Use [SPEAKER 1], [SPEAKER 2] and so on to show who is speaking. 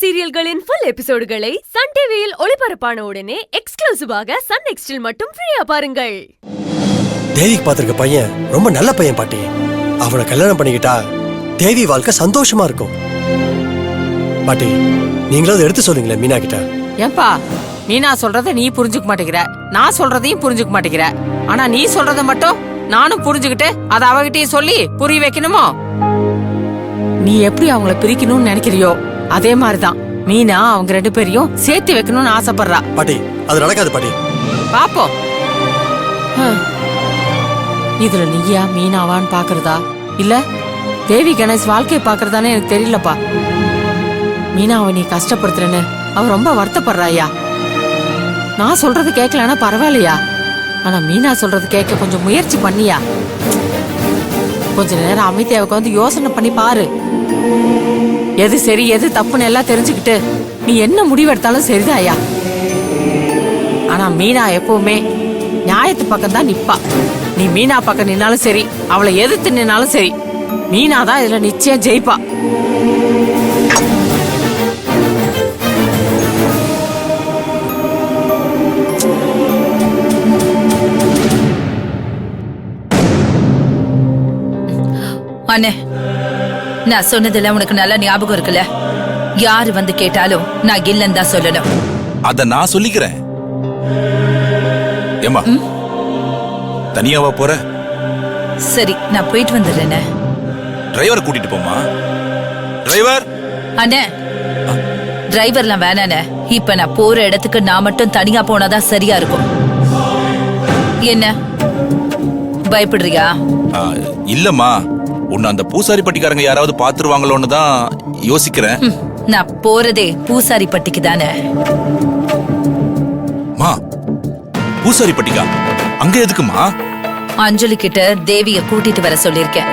[SPEAKER 1] சீரியல்களின் full எபிசோடுகளை Sun டிவியில் ஒளிபரப்பான உடனே எக்ஸ்க்ளூசிவாக சன் நெக்ஸ்டில் மட்டும் ஃப்ரீயா பாருங்கள்.
[SPEAKER 2] தேவிக்கு பாத்திருக்க பையன் ரொம்ப நல்ல பையன் பாட்டி. அவனை கல்யாணம் பண்ணிக்கிட்டா தேவி வாழ்க்கை சந்தோஷமா இருக்கும். பாட்டி நீங்களும் எடுத்து சொல்லுங்களேன் மீனா கிட்ட.
[SPEAKER 3] ஏன்பா மீனா சொல்றத நீ புரிஞ்சுக்க மாட்டேங்கிற, நான் சொல்றதையும் புரிஞ்சுக்க மாட்டேங்கிற. ஆனா நீ சொல்றத மட்டும் நானும் புரிஞ்சுக்கிட்டு அதை அவகிட்டயும் சொல்லி புரிய வைக்கணுமோ? நீ எப்படி அவங்கள பிரிக்கணும்னு நினைக்கிறியோ அதே மாதிரிதான் மீனா அவங்க ரெண்டு பேரையும் சேர்த்து வைக்கணும்னு ஆசைப்படுறா.
[SPEAKER 2] பாட்டி அது நடக்காது பாட்டி.
[SPEAKER 3] பாப்போம். இதுல நீயா மீனாவான்னு பாக்குறதா இல்ல தேவி கணேஷ் வாழ்க்கையை பாக்குறதானே எனக்கு தெரியலப்பா. மீனாவை நீ கஷ்டப்படுத்துறேன்னு அவ ரொம்ப வருத்தப்படுறாயா. நான் சொல்றது கேட்கலன்னா பரவாயில்லையா, ஆனா மீனா சொல்றது கேட்க கொஞ்சம் முயற்சி பண்ணியா. கொஞ்ச நேரம் அமைதியா உட்காந்து யோசனை பண்ணி பாரு. எது சரி எது தப்புன்னு எல்லாம் தெரிஞ்சுக்கிட்டு நீ என்ன முடிவெடுத்தாலும் சரிதாயா. ஆனா மீனா எப்பவுமே நியாயத்து பக்கம் தான் நிப்பா. நீ மீனா பக்கம் நின்னாலும் சரி, அவளை எதிர்த்து நின்னாலும் சரி, மீனா தான் இதுல நிச்சயம் ஜெயிப்பா.
[SPEAKER 4] அண்ணே, நான் சொன்னதுல உனக்கு நல்ல ஞாபகம் இருக்குல்ல? யாரு வந்து கேட்டாலும் நான் இல்லன்னு தான் சொல்லணும்.
[SPEAKER 5] அத நான் சொல்லிக்கிறேன். ஏமா தனியாவா போற?
[SPEAKER 4] சரி, நான் போயிட்டு வந்துடுறேன்.
[SPEAKER 5] டிரைவர் கூட்டிட்டு போமா. டிரைவர்
[SPEAKER 4] அண்ணே, டிரைவர்லாம் வேணானே. இப்ப நான் போற இடத்துக்கு நான் மட்டும் தனியா போனாதான் சரியா இருக்கும். என்ன பயப்படுறியா?
[SPEAKER 5] இல்லம்மா, உன்னை அந்த பூசாரி பட்டிக்காரங்க யாராவது பாத்துருவாங்களோன்னு தான் யோசிக்கிறேன்.
[SPEAKER 4] நான் போறதே பூசாரி பட்டிக்கு தானே.
[SPEAKER 5] மா, பூசாரி பட்டிக்கா? அங்க எதுக்குமா?
[SPEAKER 4] அஞ்சலி கிட்ட தேவிய கூட்டிட்டு வர சொல்லிருக்கேன்.